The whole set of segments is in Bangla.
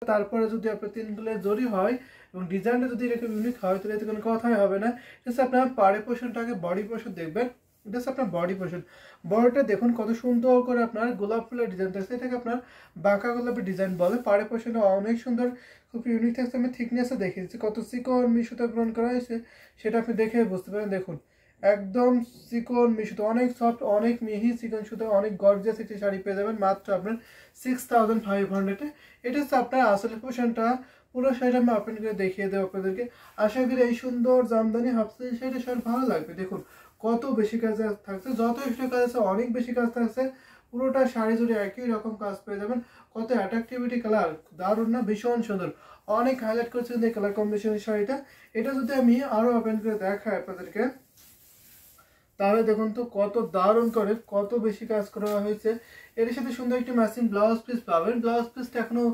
তারপরে যদি আপনার 3 গুলের জরি হয় এবং ডিজাইনটা যদি এরকম ইউনিক হয় তাহলে এতে কোনো কথাই হবে না। এটা আপনার পাড়ে পোর্শনটাকে বডি পোর্শন দেখবেন। এটা হচ্ছে আপনার বডি পোর্শন। বডিটা দেখুন কত সুন্দর করে আপনার গোলাপ ফুলের ডিজাইন থাকছে, এটাকে আপনার বাঁকা গোলাপের ডিজাইন বলে। পাড়ে পোর্শনটা অনেক সুন্দর, খুব ইউনিক থাকছে। আমি থিকনেসে দেখে দিচ্ছি কত চিকন মিশুতে গ্রহণ করা হয়েছে, সেটা আপনি দেখে বুঝতে পারেন। দেখুন একদম চিকন মিশুতে, অনেক সফট, অনেক মিহি চিকন সুতো, অনেক গর্জিয়াস একটি শাড়ি পেয়ে যাবেন মাত্র আপনার 6500-এ। এটা হচ্ছে আপনার আসলে পোর্শনটা। পুরো শাড়িটা আমি ওপেন করে দেখিয়ে দেবো আপনাদেরকে। আশা করি এই সুন্দর জামদানি হাফ সিল্ক শাড়িটা সবার ভালো লাগবে। দেখুন কত বেশি কাজ থাকছে, যত এক্সট্রা কাজ আছে অনেক বেশি কাজ থাকছে। পুরোটা শাড়ি জুড়ে একই রকম কাজ পেয়ে যাবেন। কত অ্যাট্রাকটিভিটি কালার, দারুণ না? ভীষণ সুন্দর, অনেক হাইলাইট করছে এই কালার কম্বিনেশনের শাড়িটা। এটা যদি আমি আরো ওপেন করে দেখাই আপনাদেরকে, তাহলে দেখুন তো কত দারুণ করে, কত বেশি কাজ করা হয়েছে। এর সাথে সুন্দর একটি ম্যাচিং ব্লাউজ পিস পাবেন। ব্লাউজ পিসটা এখনো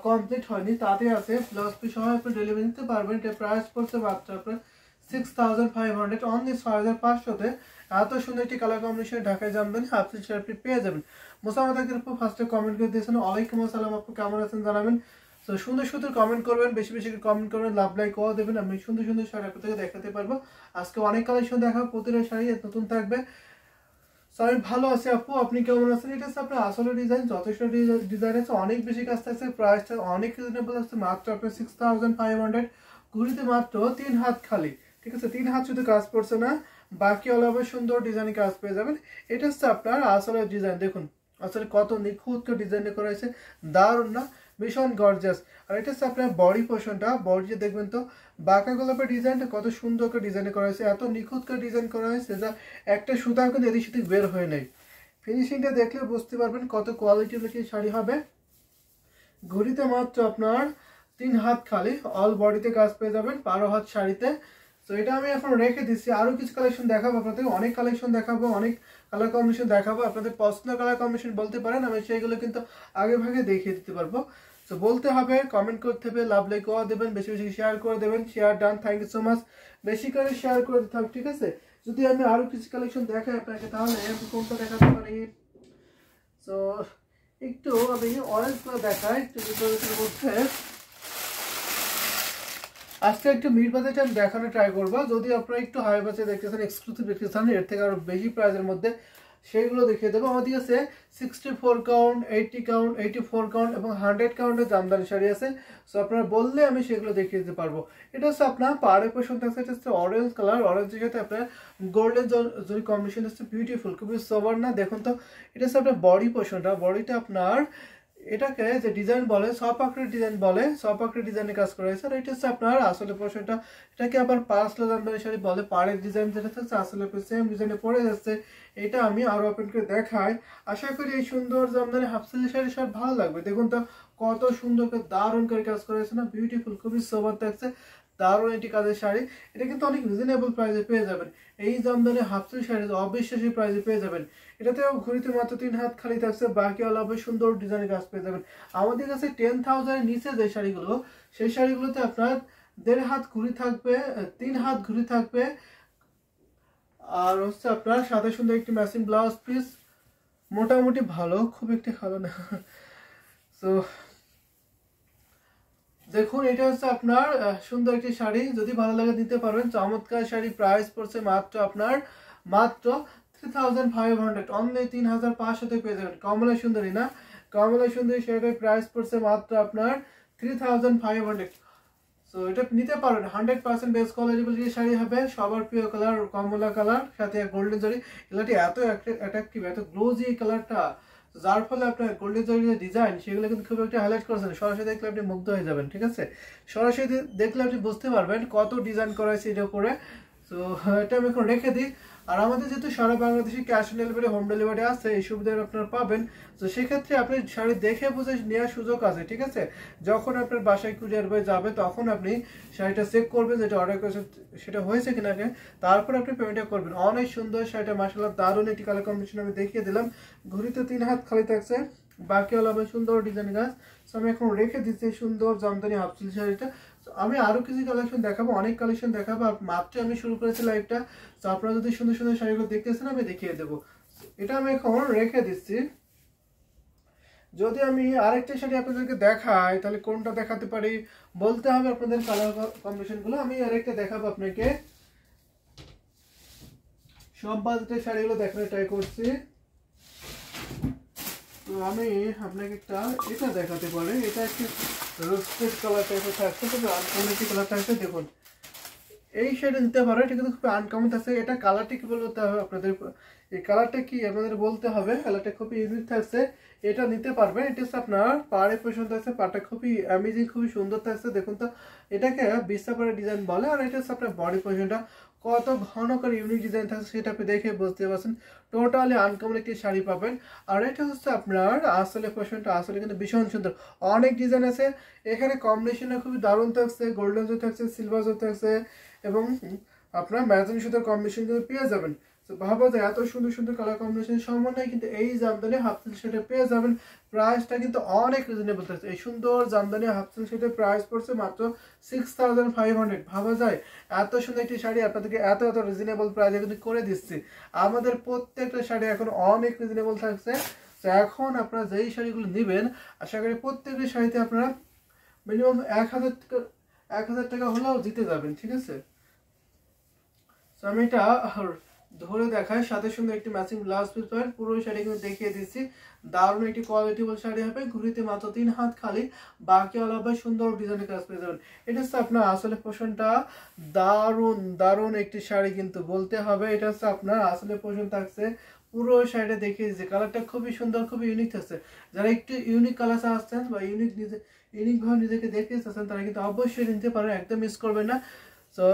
কমপ্লিট হয়নি, তাতে আছে। ব্লাউজ পিস সহ আপনি ডেলিভারি নিতে পারবেন। এটা প্রাইস পড়ছে মাত্র আপনার 6500, অনলি 6500-তে। এত সুন্দর একটি কালার কম্বিনেশন ঢাকায় জামদানি হাফ সিল্ক শাড়ি আপনি পেয়ে যাবেন। মোসাম্মদ আকির আপু ফার্স্টে কমেন্ট করে দিয়েছেন, ওয়ালাইকুম আসসালাম আপু, কেমন আছেন জানাবেন। তো সুন্দর সুন্দর কমেন্ট করবেন, বেশি বেশি কমেন্ট করবেন, লাভ লাইক কও দেবেন। আমি সুন্দর সুন্দর শাড়ি আপনাদেরকে দেখাতে পারবো। আজকে অনেক কালেকশন দেখাবো, প্রতিটা শাড়ি নতুন থাকবে। আমি ভালো আছি আপু, আপনি কেমন আছেন? এটা হচ্ছে আপনার আসলে ডিজাইন, যথেষ্ট ডিজাইন আছে, অনেক বেশি কাজ থাকছে। প্রাইসটা অনেক রিজনেবল আছে, মাত্র আপনার 6500। ঘুরিতে মাত্র 3 হাত খালি, ঠিক আছে? 3 হাত শুধু কাজ পড়ছে না, বাকি অলভাবে সুন্দর ডিজাইন কাজ পেয়ে যাবেন। এটা হচ্ছে আপনার আসলে ডিজাইন। দেখুন আসলে কত নিখুঁত করে ডিজাইন করা হয়েছে, দারুণ না? ভীষণ গর্জিয়াস। আর এটা হচ্ছে আপনার বডি পোর্শনটা। বডি দেখবেন তো বাঁকা গোলাপের ডিজাইনটা কত সুন্দর করে ডিজাইন করা হয়েছে, এত নিখুঁত করে ডিজাইন করা হয়েছে যা একটা সুতাও কিন্তু এদিক সেদিক বের হয়ে নেই। ফিনিশিংটা দেখলে বুঝতে পারবেন কত কোয়ালিটি লেখে শাড়ি হবে। ঘড়িতে মাত্র আপনার 3 হাত খালি, অল বডিতে কাজ পেয়ে যাবেন 12 হাত শাড়িতে। তো এটা আমি এখন রেখে দিচ্ছি, আরো কিছু কালেকশন দেখাবো আপনাদের, অনেক কালেকশন দেখাবো, অনেক কালার কম্বিনেশন দেখাবো। আপনাদের পছন্দ কালার কম্বিনেশন বলতে পারেন, আমি সেইগুলো কিন্তু আগে ভাগে দেখিয়ে দিতে পারবো। তো বলতে হবে, কমেন্ট করতে হবে, লাভ লাইক করে দেবেন, বেশি বেশি শেয়ার করে দেবেন। Share done, thank you so much. বেশি করে শেয়ার করে দিতে হবে, ঠিক আছে? যদি আমি আরো কিছু কালেকশন দেখাই আপনাকে, তাহলে আমি কোনটা দেখাতে পারি? তো একটু আমি অরেঞ্জ করে দেখাই, একটু মধ্যে আজকে একটু মিড বাজেট আমি দেখানো ট্রাই করবো। যদি আপনারা একটু হাই বাজেট দেখতেছেন, এক্সক্লুসিভ দেখতেছেন, এর থেকে আরো বেশি প্রাইসের মধ্যে, সেইগুলো দেখিয়ে দেবো। আমাদের কাছে 64 কাউন্ট, 80 কাউন্ট, 84 কাউন্ট এবং 100 কাউন্টের জামদানি শাড়ি আছে। সো আপনারা বললে আমি সেগুলো দেখিয়ে দিতে পারবো। এটা হচ্ছে আপনার পাড়ে পোর্শন থাকছে, এটা হচ্ছে অরেঞ্জ কালার, অরেঞ্জের সাথে আপনার গোল্ডেন জরি কম্বিনেশন হচ্ছে বিউটিফুল, খুবই সোবার না? দেখুন তো এটা হচ্ছে আপনার বডি পোর্শনটা। বডিটা আপনার এটাকে যে ডিজাইন বলে সব আঁকড়ে ডিজাইন বলে, সব আঁকড়ে ডিজাইনে কাজ করা হয়েছে। আর এটা হচ্ছে আপনার আসলে পোর্শনটা, এটাকে আবার পাঁচলা জামদানি শাড়ি বলে। পাড়ের ডিজাইন যেটা থাকছে আসলে সেম ডিজাইনে পড়ে যাচ্ছে। এটা আমি আরো ওপেন করে দেখাই। আশা করি এই সুন্দর জামদানি হাফ সিল্ক শাড়ি সব ভালো লাগবে। দেখুন তো কত সুন্দর করে দারুণ করে কাজ করা হয়েছে না? বিউটিফুল, খুবই সোবার থাকছে, দারুণ একটি কাজের শাড়ি। এটা কিন্তু অনেক রিজনেবল প্রাইসে পেয়ে যাবেন। এই জামদানি হাফ সিল্ক শাড়ি অবিশ্বাসী প্রাইসে পেয়ে যাবেন। এটাতেও ঘুরিতে মাত্র 3 হাত খালি থাকছে, বাকি অলভাবে সুন্দর ডিজাইনের কাজ পেয়ে যাবেন। আমাদের কাছে 10,000 এর নিচে যে শাড়িগুলো, সেই শাড়িগুলোতে আপনার 1.5 হাত ঘুরি থাকবে, 3 হাত ঘুরি থাকবে, আর হচ্ছে আপনার সাথে সুন্দর একটি ম্যাচিং ব্লাউজ পিস। মোটামুটি ভালো, খুব একটি ভালো না। তো দেখুন এটা হচ্ছে আপনার সুন্দর একটি শাড়ি, যদি ভালো লাগে দিতে পারবেন। চমৎকার শাড়ি, প্রাইস পড়ছে মাত্র আপনার মাত্র 3500, অনলি 3500 পেয়ে যাবেন। কমলা সুন্দরী না? কমলা সুন্দরী শাড়ির প্রাইস পড়ছে মাত্র আপনার 3500। সো এটা নিতে পারেন, 100% বেস্ট কোয়ালিটি শাড়ি হবে। সবার প্রিয় কালার কমলা কালার, সাথে গোল্ডেন জরি। এগুলোটি এত অ্যাট্রাকটিভ, এত গ্লোজি কালারটা, যার ফলে আপনার গোল্ডেন জরির যে ডিজাইন সেগুলো কিন্তু খুব একটা হাইলাইট করেছেন। সরাসরি দেখলে আপনি মুগ্ধ হয়ে যাবেন, ঠিক আছে? সরাসরি দেখলে আপনি বুঝতে পারবেন কত ডিজাইন করা হয়েছে এটার উপরে। তো এটা আমি এখন রেখে দিই। আর আমাদের যেহেতু সারা বাংলাদেশে cash on delivery, home delivery আছে, এই সুবিধা আপনারা পাবেন। তো সেক্ষেত্রে আপনি শাড়ি দেখে বুঝে নেওয়ার সুযোগ আছে, ঠিক আছে? যখন আপনার বাসায় কুরিয়ার বয় যাবে, তখন আপনি শাড়িটা চেক করবেন যেটা অর্ডার করেছেন সেটা হয়েছে কিনা, তারপর আপনি পেমেন্টটা করবেন। অনেক সুন্দর শাড়িটা, মাশাআল্লাহ দারুণ একটি কালার কম্বিনেশন আমি দেখিয়ে দিলাম। ঘড়িতে 3 হাত খালি থাকছে, বাকি হলো আমার সুন্দর ডিজাইন গাছ। তো আমি এখন রেখে দিচ্ছি সুন্দর জামদানি হাফ সিল্ক শাড়িটা। আমি আরো কিছু কালেকশন দেখাবো, অনেক কালেকশন দেখাবো। মাত্র আমি শুরু করেছি লাইভটা, তো আপনারা যদি সুন্দর সুন্দর শাড়িগুলো দেখতেছেন আমি দেখিয়ে দেবো। এটা আমি এখন রেখে দিচ্ছি। যদি আমি আরেকটা শাড়ি আপনাদেরকে দেখাই তাহলে কোনটা দেখাতে পারি বলতে হবে আপনাদের কালার কম্বিনেশনগুলো। আমি আরেকটা দেখাবো আপনাকে, সব বাজেটের শাড়িগুলো দেখানোর ট্রাই করছি। তো আমি আপনাকে একটা এটা দেখাতে পারি, এটা একটা রোস্টেড কালার টাইপের থাকছে, তবে আনকমন একটি কালার থাকছে। দেখুন এই শাড়ি নিতে পারো, এটা কিন্তু খুব আনকমন থাকছে। এটা কালারটা কি বলতে হবে আপনাদের, এই কালারটা কি আপনাদের বলতে হবে, কালারটা খুবই ইউনিক থাকছে। এটা নিতে পারবেন। এটা হচ্ছে আপনার পাড়ে পছন্দ আছে, পাড়টা খুবই অ্যামেজিং, খুবই সুন্দর থাকছে। দেখুন তো এটাকে বিস্তাপাড়া ডিজাইন বলে। আর এটা হচ্ছে আপনার বডি পছন্দটা কত ঘন করে ইউনিক ডিজাইন থাকছে সেটা আপনি দেখে বুঝতে পারছেন। টোটালি আনকমন একটি শাড়ি পাবেন। আর এটা হচ্ছে আপনার আসলে পছন্দটা আসলে কিন্তু ভীষণ সুন্দর, অনেক ডিজাইন আছে এখানে। কম্বিনেশনটা খুবই দারুণ থাকছে, গোল্ডেন জো থাকছে, সিলভার জো থাকছে এবং আপনার ম্যাচিং সুতার কম্বিনেশন কিন্তু পেয়ে যাবেন। তো ভাবা যায় এত সুন্দর সুন্দর কালার কম্বিনেশন সম্বন্ধে কিন্তু এই জামদানি হাফ সিল্ক শাড়িটা পেয়ে যাবেন। প্রাইসটা কিন্তু অনেক রিজনেবল থাকছে। এই সুন্দর জামদানি হাফ সিল্ক শাড়ির প্রাইস পড়ছে মাত্র 6500। ভাবা যায় এত সুন্দর একটি শাড়ি আপনাদেরকে এত এত রিজনেবল প্রাইসে কিন্তু করে দিচ্ছি। আমাদের প্রত্যেকটা শাড়ি এখন অনেক রিজনেবল থাকছে। তো এখন আপনারা যেই শাড়িগুলো নেবেন আশা করি প্রত্যেকটি শাড়িতে আপনারা মিনিমাম 1000 টাকা হলেও জিতে যাবেন, ঠিক আছে। তো আমি এটা ধরে দেখাই, সাথে সুন্দর একটি ম্যাচিং ব্লাউজ পিস পাবেন। পুরো শাড়ি কিন্তু দেখিয়ে দিচ্ছি, দারুণ একটি কোয়ালিটিবল শাড়ি হবে। ঘুরিতে মাত্র 3 হাত খালি, বাকি আলাদা সুন্দর ডিজাইনের কাজ পেয়ে যাবেন। এটা হচ্ছে আপনার আসলে পোষণটা দারুণ দারুণ একটি শাড়ি কিন্তু বলতে হবে। এটা হচ্ছে আপনার আসলে পোষণ থাকছে। পুরো শাড়িটা দেখিয়ে দিচ্ছি, কালারটা খুবই সুন্দর, খুবই ইউনিক থাকছে। যারা একটু ইউনিক কালার আসছেন বা ইউনিক ভাবে নিজেকে দেখতে চাচ্ছেন তারা কিন্তু অবশ্যই নিতে পারেন, একদম মিস করবেন না। তো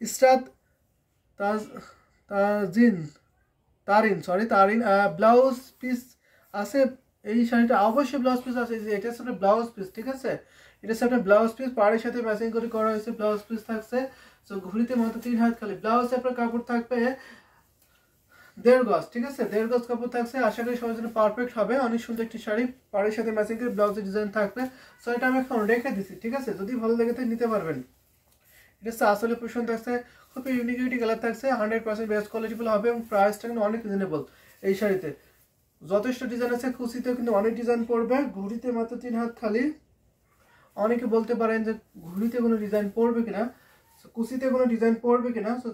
ইসরাত তারিন ব্লাউজ পিস আছে। এই শাড়িটা অবশ্যই ব্লাউজ পিস আছে, যে এটা হচ্ছে ব্লাউজ পিস, ঠিক আছে। এটা হচ্ছে আপনার ব্লাউজ পিস, পাড়ের সাথে ম্যাচিং করে করা হয়েছে, ব্লাউজ পিস থাকছে। তো ঘুরিতে মাত্র 3 হাত খালি। ব্লাউজে আপনার কাপড় থাকবে 1.5 গজ, ঠিক আছে, 1.5 গজ কাপড় থাকছে। আশা করি সবার জন্য পারফেক্ট হবে। অনেক সুন্দর একটি শাড়ি, পাড়ের সাথে ম্যাচিং করে ব্লাউজের ডিজাইন থাকবে। সো এটা আমি এখন রেখে দিচ্ছি, ঠিক আছে। যদি ভালো লেগে থাকে নিতে পারবেন। এটা হচ্ছে আসলে পোষণ থাকছে, খুবই ইউনিকিটি কালার থাকছে, 100% বেস্ট কোয়ালিটিফুল হবে এবং প্রাইসটা কিন্তু অনেক রিজনেবল। এই শাড়িতে যথেষ্ট ডিজাইন আছে, কুচিতেও কিন্তু অনেক ডিজাইন পড়বে। ঘুড়িতে মাত্র 3 হাত খালি। অনেকে বলতে পারেন যে ঘুড়িতে কোনো ডিজাইন পড়বে কিনা, কুচিতে কোনো ডিজাইন পড়বে কিনা। তো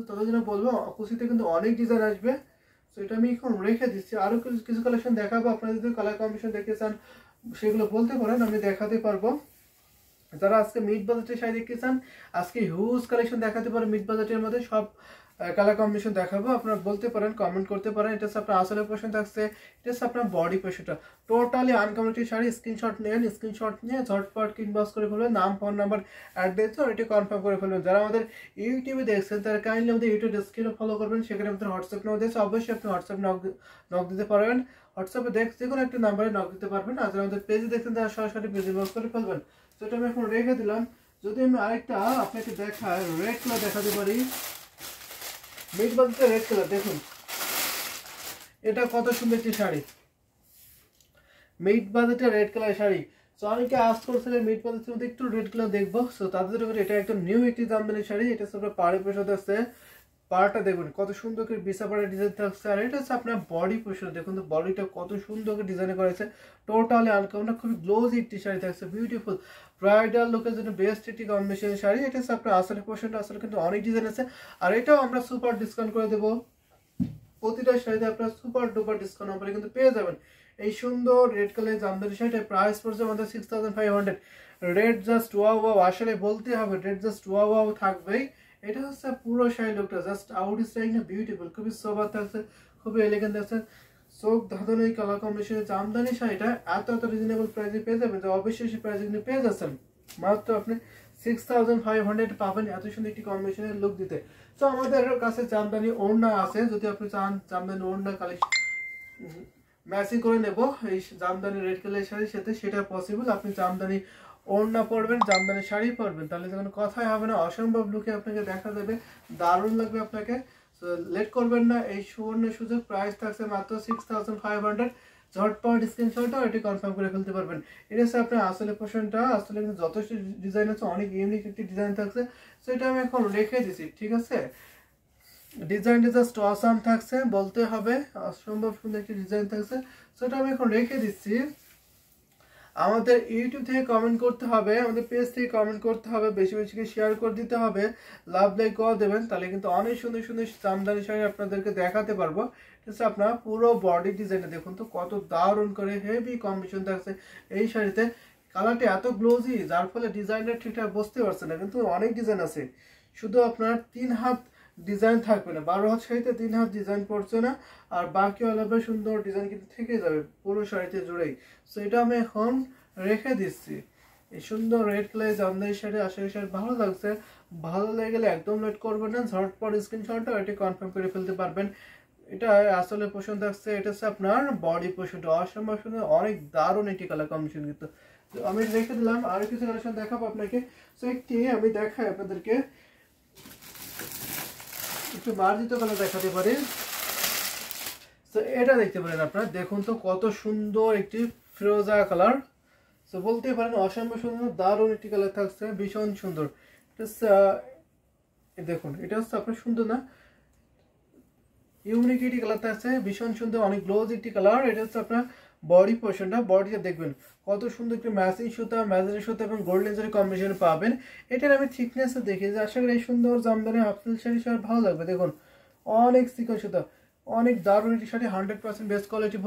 তাদের জন্য বলবো কুচিতে কিন্তু অনেক ডিজাইন আসবে। তো এটা আমি এখন রেখে দিচ্ছি। আরও কিছু কালেকশন দেখাবো, আপনারা যদি কালার কম্বিনেশন দেখতে চান সেগুলো বলতে পারেন, আমি দেখাতে পারবো। যারা আজকে মিড বাজেটের শাড়ি দেখতে চান আজকে হিউজ কালেকশন দেখাতে পারেন। মিড বাজেটের মধ্যে সব কালার কম্বিনেশন দেখাবো, আপনারা বলতে পারেন, কমেন্ট করতে পারেন। এটা হচ্ছে আপনার আসলে পোর্শন থাকছে, এটা হচ্ছে আপনার বডি পোর্শনটা। Totally uncomplete sari. স্ক্রিনশট নেন, স্ক্রিনশট নিয়ে ঝটপট ইনবক্স করে ফেলবেন, নাম, ফোন নাম্বার, অ্যাড্রেস আর এটি কনফার্ম করে ফেলবেন। যারা আমাদের ইউটিউবে দেখছেন তারা কাইন্ডলি আমাদের ইউটিউব স্ক্রিনে ফলো করবেন, সেখানে আমাদের হোয়াটসঅ্যাপ নাম্বার দিয়েছে, অবশ্যই আপনি হোয়াটসঅ্যাপ নক দিতে পারবেন। হোয়াটসঅ্যাপে যে কোনো একটা নাম্বারে নক দিতে পারবেন। আর যারা আমাদের পেজে দেখছেন তারা সরাসরি পেজ ইনবক্স করে ফেলবেন। তো এটা আমি এখন রেখে দিলাম। যদি আমি আরেকটা আপনাকে দেখাই, রেড কালার দেখাতে পারি, মিড বাজেটে রেড কালার। দেখুন এটা কত সুন্দর একটি শাড়ি, মিড বাজেটে রেড কালার শাড়ি। সো অনেকে আস্ক করছিলেন মিড বাজেটের মধ্যে একটু রেড কালার দেখবো। সো তাদের উপরে এটা একদম নিউ একটি জামদানি শাড়ি। এটা হচ্ছে আপনার পাড়ে পোশাক আছে, পাড়টা দেখুন কত সুন্দর করে বিছা পাড়া ডিজাইন থাকছে। আর এটা হচ্ছে আপনার বডি পোর্শন, দেখুন তো বডিটা কত সুন্দর করে ডিজাইন করেছে। টোটালি আনকমন, খুবই গ্লোজি একটি শাড়ি থাকছে, বিউটিফুল ব্রাইডাল লুকের জন্য বেস্ট একটি কম্বিনেশন শাড়ি। এটা হচ্ছে আপনার আসলে পোর্শনটা, আসলে কিন্তু অনেক ডিজাইন আছে। আর এটাও আমরা সুপার ডিসকাউন্ট করে দেবো, প্রতিটা শাড়িতে আপনার সুপার ডুপার ডিসকাউন্ট অফারে কিন্তু পেয়ে যাবেন। এই সুন্দর রেড কালার জামদানি শাড়িটার প্রাইস পড়ছে আমাদের 6500। রেড জাস্ট ওয়াও ওয়াও, আসলে বলতে হবে রেড জাস্ট ওয়াও ওয়াও থাকবেই। এটা হচ্ছে পুরো শাড়ি লুকটা জাস্ট আউটস্ট্যান্ডিং না, বিউটিফুল, খুবই সোবার থাকছে, খুবই এলিগেন্ট আছে। চোখ ধাঁধানো এই কালার কম্বিনেশনের জামদানি শাড়িটা এত রিজনেবল প্রাইসে পেয়ে যাবেন, যে অবশ্যই সেই প্রাইসে কিন্তু পেয়ে যাচ্ছেন। মাত্র আপনি 6500 পাবেন এত সুন্দর একটি কম্বিনেশনের লুক দিতে। তো আমাদের কাছে জামদানি ওড়না আছে, যদি আপনি চান জামদানি ওড়না কালেকশন ম্যাচিং করে নেব এই জামদানি রেড কালার শাড়ির সাথে, সেটা পসিবল। আপনি জামদানি ওড়না পরবেন, জামদানি শাড়ি পরবেন, তাহলে কোনো কথাই হবে না, অসম্ভব লুকে আপনাকে দেখা যাবে, দারুণ লাগবে আপনাকে। লেট করবেন না, এই সুবর্ণ সুযোগ। প্রাইস থাকছে মাত্র 6500। ঝটপট স্ক্রিনশটও এটি কনফার্ম করে ফেলতে পারবেন। এটা হচ্ছে আপনার আসলে পোর্শনটা, আসলে কিন্তু যথেষ্ট ডিজাইন আছে, অনেক ইউনিক একটি ডিজাইন থাকছে। সো এটা আমি এখন রেখে দিছি, ঠিক আছে। ডিজাইনটা জাস্ট অসাম থাকছে বলতে হবে, অসম্ভব সুন্দর একটি ডিজাইন থাকছে। সেটা আমি এখন রেখে দিচ্ছি। আমাদের ইউটিউব থেকে কমেন্ট করতে হবে, আমাদের পেজ থেকে কমেন্ট করতে হবে, বেশি বেশি করে শেয়ার করে দিতে হবে, লাভ লাইক করে দেবেন, তাহলে কিন্তু অনেক সুন্দর সুন্দর জামদানি শাড়ি আপনাদেরকে দেখাতে পারবো। ঠিক আছে, আপনার পুরো বডি ডিজাইনটা দেখুন তো কত দারুণ করে হেভি কম্বিনেশন থাকছে এই শাড়িতে। কালারটা এত গ্লোজি যার ফলে ডিজাইনটা ঠিকঠাক বুঝতে পারছে না, কিন্তু অনেক ডিজাইন আছে। শুধু আপনার 3 হাত ডিজাইন থাকবে না, 12 হাত শাড়িতে 3 হাত ডিজাইন পড়ছে না, আর বাকি আলাদা সুন্দর ডিজাইন কিন্তু থেকে যাবে পুরো শাড়িতে জুড়েই। সো এটা আমি এখন রেখে দিচ্ছি। এই সুন্দর রেড কালার জামদানি শাড়ি, আশা করি শাড়ি ভালো লাগছে। ভালো লেগে গেলে একদম লেট করবেন না, ঝটপট স্ক্রিনশটটা এটি কনফার্ম করে ফেলতে পারবেন। এটা আসলে পোষণ থাকছে, এটা হচ্ছে আপনার বডি পোষণটা অসম্ভব সুন্দর, অনেক দারুণ একটি কালার কম্বিনেশন কিন্তু। তো আমি রেখে দিলাম, আরো কিছু কালেকশন দেখাবো আপনাকে। সো একটি আমি দেখাই আপনাদেরকে, একটু মার্জিত কালার দেখাতে পারি। তো এটা দেখতে পারেন আপনারা, দেখুন তো কত সুন্দর একটি ফিরোজা কালার। তো বলতে পারেন অসম্ভব সুন্দর, দারুণ একটি কালার থাকছে, ভীষণ সুন্দর। দেখুন এটা হচ্ছে আপনার সুন্দর না, ইউনিক একটি কালার থাকছে, ভীষণ সুন্দর, অনেক গ্লোজ একটি কালার। এটা হচ্ছে আপনার বডি পোর্শনটা, বডিটা দেখবেন কত সুন্দর একটি ম্যাচিং সুতা, ম্যাজেন্টা সুতা এবং গোল্ডেন জারি কম্বিনেশন পাবেন। এটার আমি থিকনেস দেখি যে আশা করি এই সুন্দর জামদানি হাফ সিল্ক শাড়ি সবার ভালো লাগবে। দেখুন অনেক সিকোয়েন্স সুতা, অনেক দারুণ একটি শাড়ি, 100% বেস্ট কোয়ালিটি।